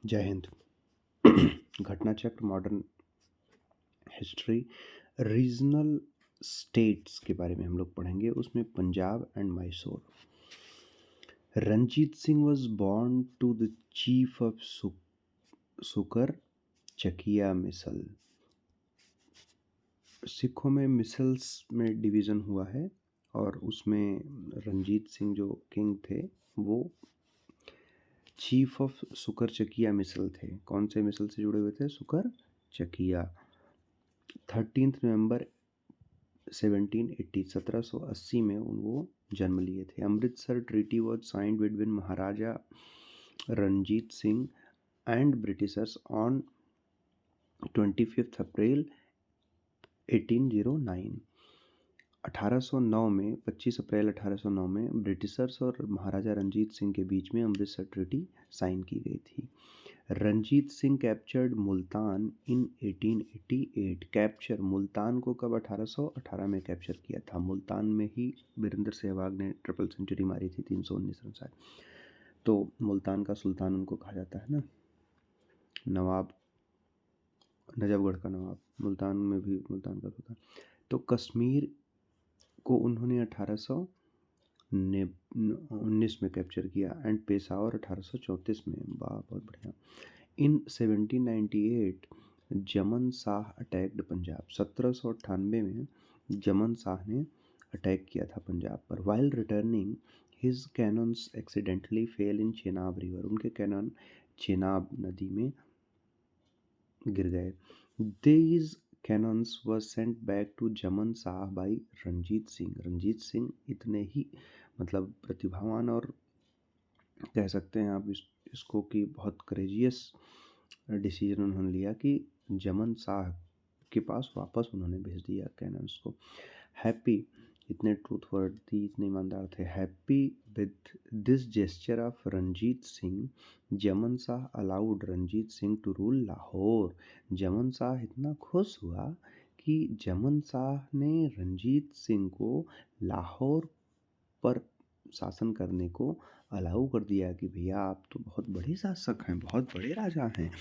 जय हिंद। घटना चक्र, मॉडर्न हिस्ट्री, रीजनल स्टेट्स के बारे में हम लोग पढ़ेंगे। उसमें Punjab and Mysore. Ranjit Singh was born to the chief of Sukerchakia मिसल। सिखों में मिसल्स में डिवीज़न हुआ है और उसमें रंजीत सिंह जो किंग थे वो चीफ ऑफ सुकर चकिया मिसल थे। कौन से मिसल से जुड़े हुए थे? सुकर चकिया। 13 नवंबर 1780 में वो जन्म लिए थे। Amritsar treaty was signed between Maharaja Ranjit Singh and Britishers on 25 April 1809। 1809 में 25 अप्रैल 1809 में ब्रिटिशर्स और महाराजा रंजीत सिंह के बीच में अमृतसर ट्रीटी साइन की गई थी। रंजीत सिंह कैप्चर्ड मुल्तान इन 1888। कैप्चर मुल्तान को कब? 1818 में कैप्चर किया था। मुल्तान में ही वीरेंद्र सहवाग ने ट्रिपल सेंचुरी मारी थी, 319 रन शायद। तो मुल्तान का सुल्तान उनको कहा जाता है ना, नवाब, नजफगढ़ का नवाब, मुल्तान में भी मुल्तान का सुल्तान। तो कश्मीर को उन्होंने 1819 में कैप्चर किया एंड पेशावर 1834 में। वाह, बहुत बढ़िया। इन 1798 जमन शाह अटैक्ड पंजाब। 1798 में जमन शाह ने अटैक किया था पंजाब पर। While returning his cannons accidentally fell in Chenab river. उनके कैनन चेनाब नदी में गिर गए। These cannons were sent back to Zaman Shah by Ranjit Singh. Ranjit Singh इतने ही मतलब प्रतिभावान और कह सकते हैं आप इसको कि बहुत करेजियस डिसीजन उन्होंने लिया कि जमन शाह के पास वापस उन्होंने भेज दिया कैनन्स को। हैप्पी, इतने ट्रूथवर्दी, इतने ईमानदार थे। Happy with this gesture of Ranjit Singh, Zaman Shah allowed Ranjit Singh to rule Lahore. Zaman Shah इतना खुश हुआ कि जमन शाह ने रंजीत सिंह को लाहौर पर शासन करने को अलाउ कर दिया कि भैया आप तो बहुत बड़े शासक हैं, बहुत बड़े राजा हैं,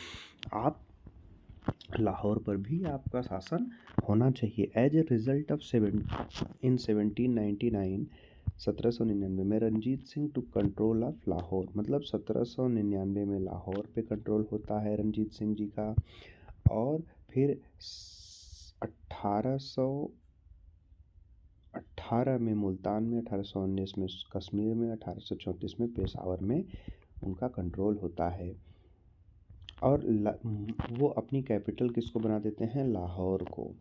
आप लाहौर पर भी आपका शासन होना चाहिए। एज ए रिजल्ट ऑफ 1799 1799 में Ranjit Singh to control of Lahore. मतलब 1799 में लाहौर पे कंट्रोल होता है रंजीत सिंह जी का। और फिर 1818 में मुल्तान में, 1819 में कश्मीर में, 1834 में पेशावर में उनका कंट्रोल होता है। और वो अपनी कैपिटल किसको बना देते हैं? लाहौर को।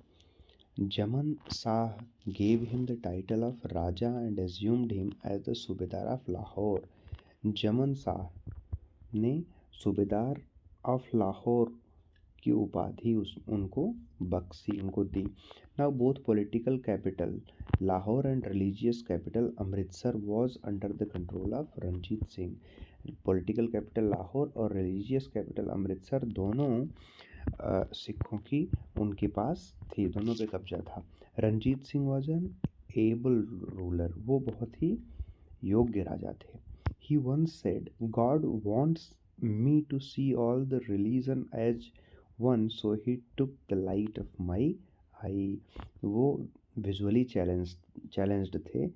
Zaman Shah gave him the title of Raja and assumed him as the subedar of Lahore. Zaman Shah ने सूबेदार ऑफ लाहौर की उपाधि उनको बख्शी, उनको दी। Now both political capital Lahore and religious capital Amritsar was under the control of Ranjit Singh. Political capital Lahore और रिलीजियस कैपिटल अमृतसर दोनों सिखों की उनके पास थी, दोनों पे कब्जा था। Ranjit Singh was an able ruler, वो बहुत ही योग्य राजा थे। He once said, God wants me to see all the religion as one, so he took the light of my eye। वो विजुअली चैलेंज्ड थे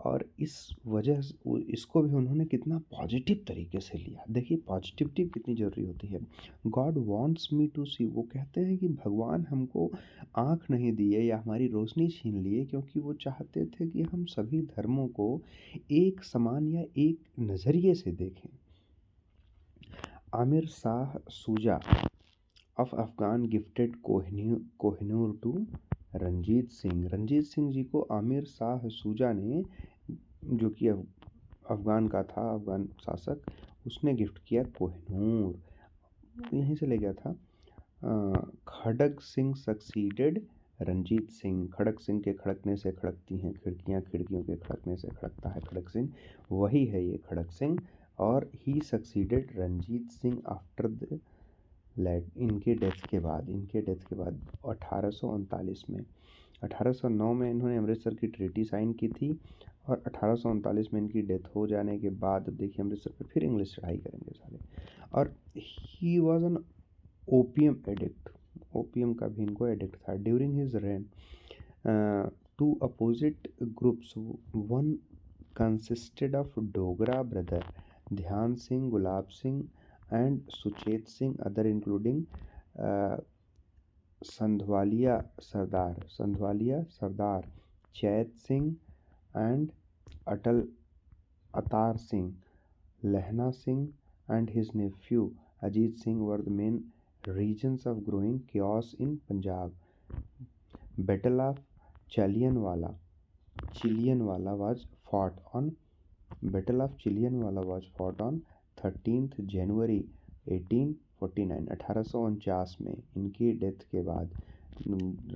और इस वजह से इसको भी उन्होंने कितना पॉजिटिव तरीके से लिया। देखिए पॉजिटिविटी कितनी ज़रूरी होती है। गॉड वॉन्ट्स मी टू सी, वो कहते हैं कि भगवान हमको आँख नहीं दिए या हमारी रोशनी छीन लिए, क्योंकि वो चाहते थे कि हम सभी धर्मों को एक समान या एक नज़रिए से देखें। Amir Shah Shuja of Afghan gifted Kohinoor to Ranjit Singh. Ranjit Singh ji को आमिर शाह सूजा ने, जो कि अफगान का था, अफगान शासक, उसने गिफ्ट किया कोहिनूर, यहीं से ले गया था। खड़ग सिंह सक्सीडेड रंजीत सिंह। खड़ग सिंह के खड़कने से खड़कती हैं खिड़कियाँ, खिड़कियों के खड़कने से खड़कता है खड़ग सिंह, वही है ये खड़ग सिंह। और he succeeded Ranjit Singh after the इनके डेथ के बाद 1839 में। 1809 में इन्होंने अमृतसर की ट्रीटी साइन की थी और 1839 में इनकी डेथ हो जाने के बाद देखिए अमृतसर पे फिर इंग्लिश चढ़ाई करेंगे साले। और he was an opium addict, opium का भी इनको एडिक्ट था। During his reign two opposite groups, one consisted of Dogra brother Dhian Singh, Gulab Singh and Suchet Singh, other including Sandhawalia Sardar Chait Singh and अतार Singh, लहना Singh and his nephew Ajit Singh were the main regions of growing chaos in Punjab. Battle of Chillianwala was fought on 13th January 1849। 1849 में इनकी death के बाद,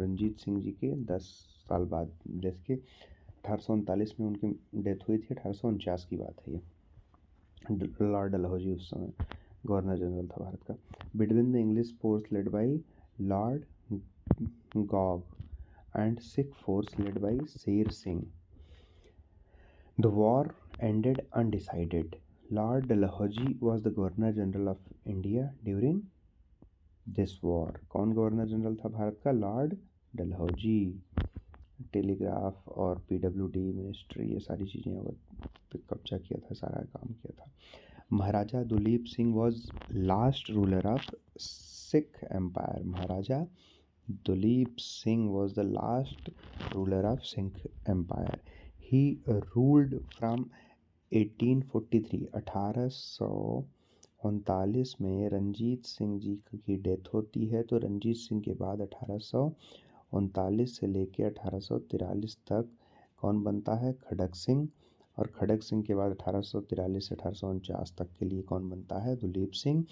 रंजीत सिंह जी के 10 साल बाद death के, 1839 में उनकी डेथ हुई थी। 1849 की बात है ये। लॉर्ड डलहौजी उस समय गवर्नर जनरल था भारत का। Between the English force led by Lord Gough and Sikh force led by Sher Singh, the war ended undecided. Lord Dalhousie was the governor general of India during this war. कौन गवर्नर जनरल था भारत का? Lord Dalhousie. Telegraph और PWD ministry, ये सारी चीज़ें पे कब्जा किया था, सारा काम किया था। Maharaja Duleep Singh was last ruler of Sikh empire. Maharaja Duleep Singh was the last ruler of Sikh empire. He ruled from 1843। 1839 में रंजीत सिंह जी की डेथ होती है, तो रंजीत सिंह के बाद 1839 से लेकर 1843 तक कौन बनता है? खड़क सिंह। और खड़क सिंह के बाद 1843 से 1849 तक के लिए कौन बनता है? Duleep Singh.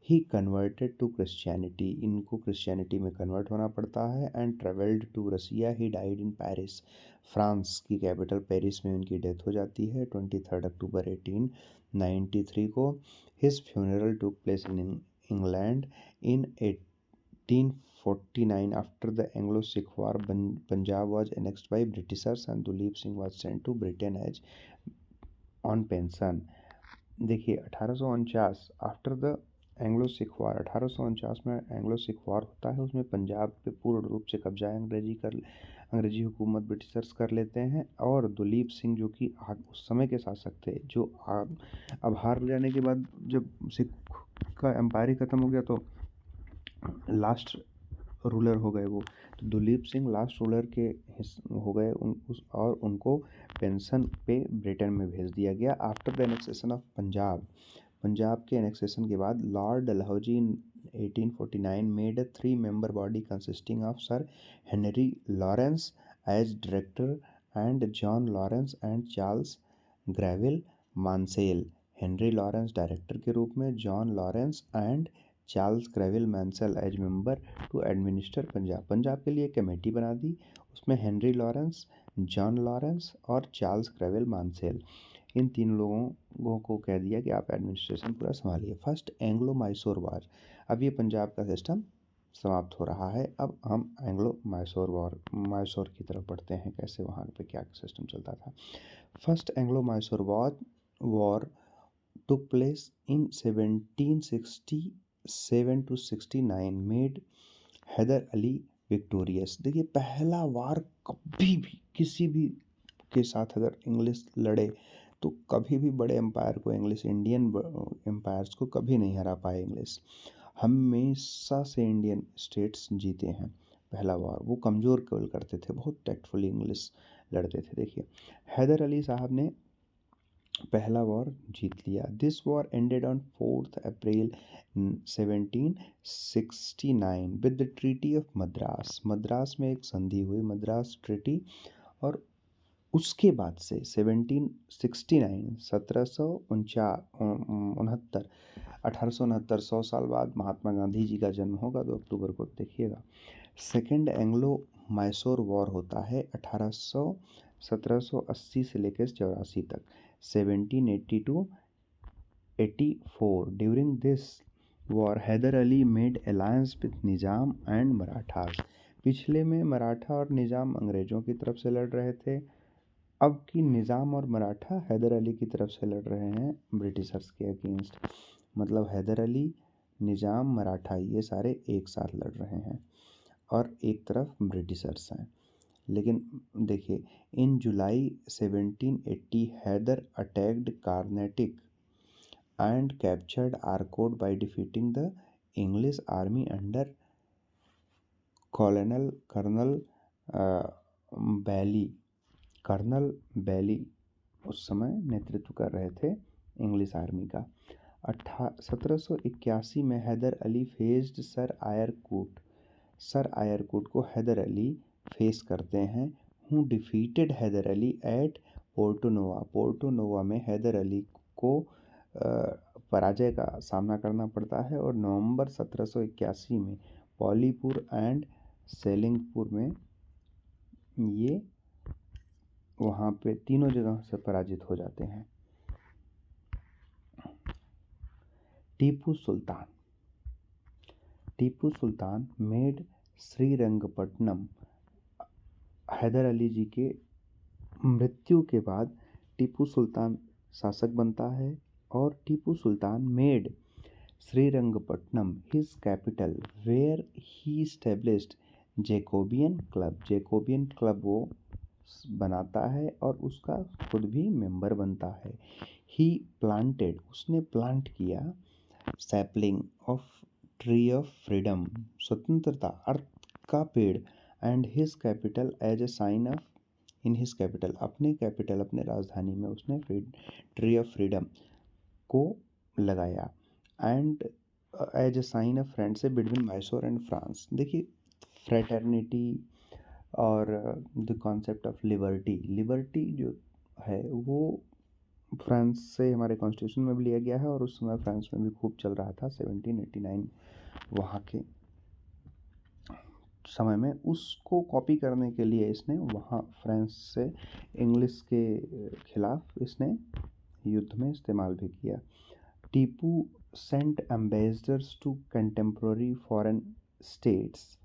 He converted to Christianity, इनको क्रिश्चियनिटी में कन्वर्ट होना पड़ता है। And travelled to Russia. He died in Paris, France की कैपिटल पेरिस में उनकी डेथ हो जाती है 23 अक्टूबर 1893 को। His funeral took place in England in 1849 after the Anglo-Sikh War. Punjab was annexed by Britishers and Duleep Singh was sent to Britain as on pension। देखिए 1849 after the Anglo Sikh war, 1849 में Anglo Sikh war होता है, उसमें पंजाब पे पूर्ण रूप से कब्जा अंग्रेजी हुकूमत ब्रिटिशर्स कर लेते हैं। और दुलीप सिंह जो कि उस समय के शासक थे, जो अब हार जाने के बाद जब सिख का एम्पायर ही ख़त्म हो गया तो लास्ट रूलर हो गए वो। तो दुलीप सिंह लास्ट रूलर के हो गए और उनको पेंशन पे ब्रिटेन में भेज दिया गया। After the annexation of Punjab, Punjab के एनेक्सेशन के बाद Lord Dalhousie in 1849 made a 3-member body consisting of sir Henry Lawrence as director and John Lawrence and Charles Greville Mansel. Henry Lawrence director के रूप में, John Lawrence and Charles Greville Mansel as member to administer Punjab. Punjab के लिए committee बना दी, उसमें Henry Lawrence, John Lawrence और Charles Greville Mansel, इन 3 लोगों को कह दिया कि आप एडमिनिस्ट्रेशन पूरा संभालिए। फर्स्ट एंग्लो मैसूर वॉर, अब ये पंजाब का सिस्टम समाप्त हो रहा है। अब हम एंग्लो मैसूर की तरफ बढ़ते हैं, कैसे वहाँ पे क्या सिस्टम चलता था। First Anglo Mysore war took place in 1767 to 69, made Hyder Ali victorious. देखिए पहला वार कभी भी किसी भी के साथ अगर इंग्लिश लड़े तो कभी भी बड़े एम्पायर को, इंग्लिश इंडियन एम्पायर्स को कभी नहीं हरा पाए इंग्लिश। हमेशा से इंडियन स्टेट्स जीते हैं। पहला वार वो कमज़ोर केवल करते थे, बहुत टैक्टफुली इंग्लिश लड़ते थे। देखिए हैदर अली साहब ने पहला वॉर जीत लिया। This war ended on 4 April 1769 with the treaty of Madras. Madras में एक संधि हुई, मद्रास ट्रीटी। और उसके बाद से 1769 1869 100 साल बाद महात्मा गांधी जी का जन्म होगा 2 अक्टूबर को, देखिएगा। सेकेंड एंग्लो मैसूर वॉर होता है 1780 से लेकर 84 तक, 1780 to 84। During this war Hyder Ali made alliance with Nizam and Marathas. पिछले में मराठा और निज़ाम अंग्रेज़ों की तरफ से लड़ रहे थे, अब की निज़ाम और मराठा हैदर अली की तरफ से लड़ रहे हैं ब्रिटिशर्स के अगेंस्ट। मतलब हैदर अली, निज़ाम, मराठा ये सारे एक साथ लड़ रहे हैं और एक तरफ ब्रिटिशर्स हैं। लेकिन देखिए, in July 1780 Haider attacked Carnatic and captured Arcot by defeating the English army under colonel Baillie. Colonel Baillie उस समय नेतृत्व कर रहे थे इंग्लिश आर्मी का। 1781 में Haider Ali faced sir Eyre Coote. Sir Eyre Coote को हैदर अली फेस करते हैं। Who defeated Haider Ali at Porto Novo. Porto Novo में हैदर अली को पराजय का सामना करना पड़ता है और नवंबर 1781 में पॉलीपुर एंड सेलिंगपुर में ये वहाँ पे तीनों जगह से पराजित हो जाते हैं। टीपू सुल्तान। टीपू सुल्तान मेड श्रीरंगपट्टनम। हैदर अली जी के मृत्यु के बाद टीपू सुल्तान शासक बनता है और Tipu Sultan made Srirangapatnam his capital where he established Jacobin club. Jacobin club वो बनाता है और उसका खुद भी मेंबर बनता है। ही प्लांटेड, उसने प्लांट किया sapling of tree of freedom, स्वतंत्रता अर्थ का पेड़, and his capital as a sign of, in his capital, अपने कैपिटल, अपने राजधानी में उसने ट्री ऑफ फ्रीडम को लगाया, and as a sign of friendship between Mysore and France. देखिए, फ्रेटर्निटी और the concept of liberty, liberty जो है वो फ्रांस से हमारे कॉन्स्टिट्यूशन में भी लिया गया है और उस समय फ्रांस में भी खूब चल रहा था 1789 वहाँ के समय में। उसको कॉपी करने के लिए इसने वहाँ फ्रांस से इंग्लिश के खिलाफ इसने युद्ध में इस्तेमाल भी किया। Tipu sent ambassadors to contemporary foreign states.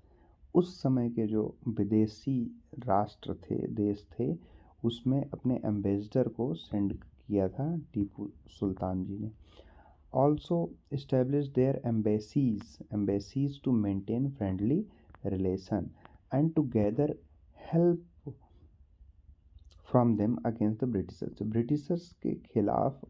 उस समय के जो विदेशी राष्ट्र थे, देश थे, उसमें अपने एम्बेसडर को सेंड किया था टीपू सुल्तान जी ने। Also establish their embassies to maintain friendly relation and to gather help from them against the Britishers. Britishers के खिलाफ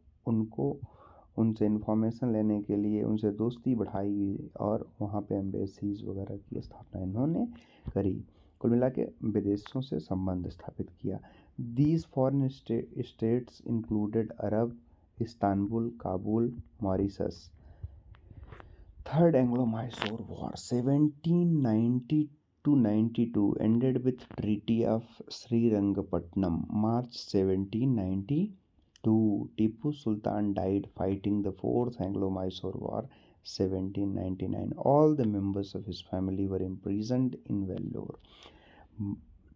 उनसे इन्फॉर्मेशन लेने के लिए उनसे दोस्ती बढ़ाई और वहाँ पे एम्बेसीज वगैरह की स्थापना इन्होंने करी। कुल मिला के विदेशों से संबंध स्थापित किया। These foreign states included Arab, Istanbul, Kabul, Mauritius. Third Anglo Mysore war 1790-92 ended with Treaty of Srirangapatnam, March 1792. Tipu Sultan died fighting the Fourth Anglo-Mysore War 1799. All the members of his family were imprisoned in Vellore.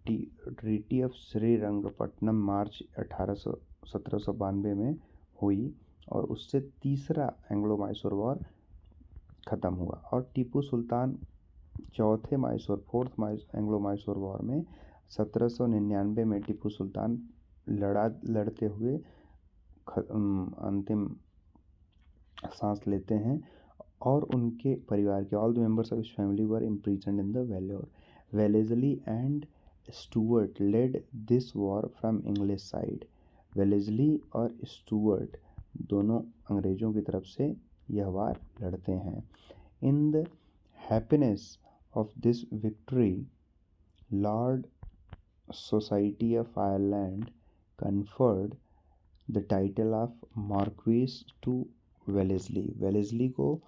Treaty of Srirangapatnam March 1792 में हुई और उससे तीसरा Anglo Mysore war ख़त्म हुआ और टीपू सुल्तान चौथे Mysore, fourth Anglo Mysore war में 1799 में टीपू सुल्तान लड़ते हुए अंतिम सांस लेते हैं और उनके परिवार के all the members of his family were imprisoned in the Vellore. Wellesley and Stuart led this war from English side. Wellesley और स्टुअर्ट दोनों अंग्रेज़ों की तरफ से यह वार लड़ते हैं। In the happiness of this victory lord society of Ireland conferred the title of marquis to Wellesley. Wellesley को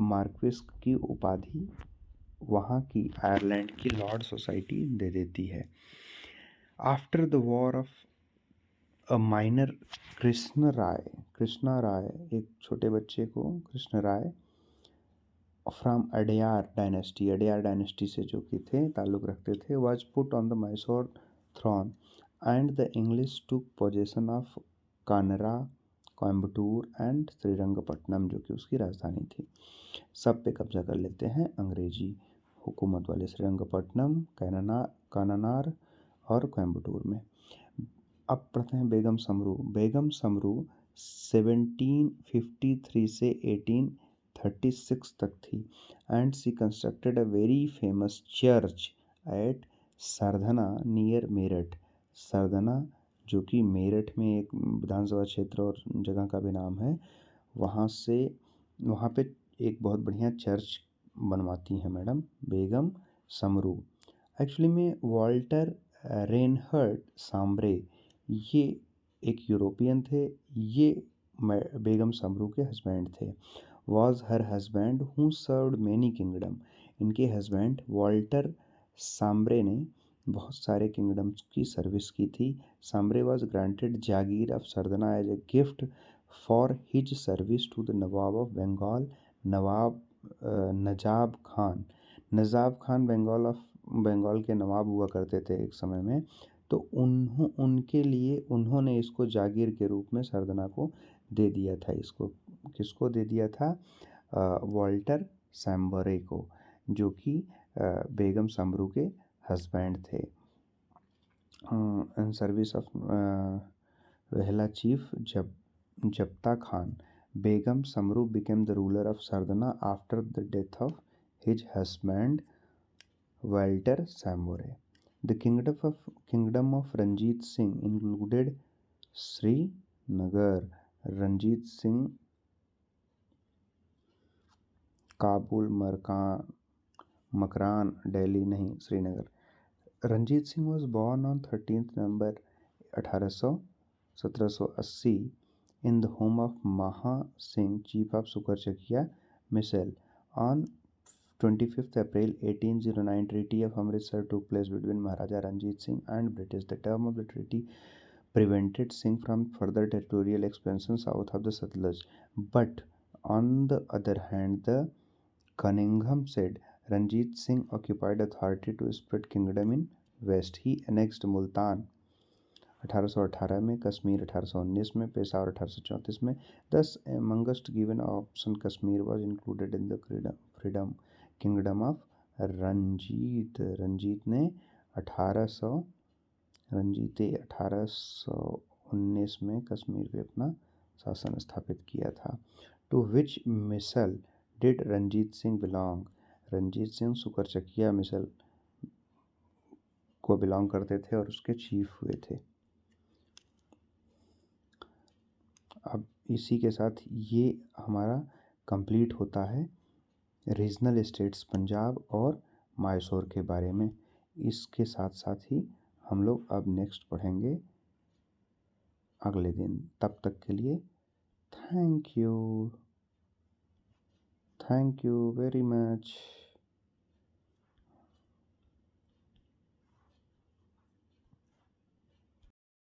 मार्क्विस की उपाधि वहाँ की आयरलैंड की लॉर्ड सोसाइटी दे देती है। After the war of a minor Krishna Rai, एक छोटे बच्चे को कृष्ण राय फ्रॉम अडयार डायनेस्टी से जो कि थे ताल्लुक़ रखते थे, was put on the Mysore throne and the English took possession of Canara, Coimbatore and Srirangapatnam जो कि उसकी राजधानी थी। सब पे कब्जा कर लेते हैं अंग्रेजी हुकूमत वाले, श्रीरंगपट्टनम, काननार और कोयम्बटूर में। अब पढ़ते हैं बेगम समरू। बेगम समरू 1753 से 1836 तक थी and she constructed a very famous church at Sardhana near Meerut. Sardhana जो कि मेरठ में एक विधानसभा क्षेत्र और जगह का भी नाम है, वहाँ पे एक बहुत बढ़िया चर्च बनवाती हैं मैडम बेगम समरू। एक्चुअली में वॉल्टर रेनहर्ड सांब्रे, ये एक यूरोपियन थे, ये बेगम समरू के हस्बैंड थे। Was her husband who served many kingdom, इनके हस्बैंड वॉल्टर सांब्रे ने बहुत सारे किंगडम्स की सर्विस की थी। Sombre was granted jagir of Sardhana as a gift for his service to the nawab of Bengal, Najab Khan. Najab Khan Bengal के नवाब हुआ करते थे एक समय में, तो उनके लिए उन्होंने इसको जागीर के रूप में सरदना को दे दिया था। इसको किसको दे दिया था? वॉल्टर सैम्बरे को, जो कि बेगम समरू के हस्बैंड थे। In service of Rohilla chief Zabita Khan, Begum Samru became the ruler of Sardana after the death of his husband Walter Sambore. The kingdom of Ranjit Singh included Srinagar. Ranjit Singh Kabul, Makran, Delhi नहीं, Srinagar. Ranjit Singh was born on 13th November 1780 in the home of Maha Singh, chief of Sukarchakia Misl. On 25th April 1809, Treaty of Amritsar took place between Maharaja Ranjit Singh and British. The term of the treaty prevented Singh from further territorial expansion south of the Satluj. But on the other hand, the Cunningham said Ranjit Singh occupied authority to spread kingdom in west. He annexed Multan 1818 में, कश्मीर 1819 में, पेशावर 1834 में। Thus, amongst given option, Kashmir was included in the freedom kingdom of Ranjit. Ranjit ने 1819 में कश्मीर पे अपना शासन स्थापित किया था। To which misl did Ranjit Singh belong? Ranjit Singh Sukerchakia misl को बिलोंग करते थे और उसके चीफ हुए थे। अब इसी के साथ ये हमारा कंप्लीट होता है रीजनल स्टेट्स पंजाब और मैसूर के बारे में। इसके साथ साथ ही हम लोग अब नेक्स्ट पढ़ेंगे अगले दिन। तब तक के लिए थैंक यू वेरी मच।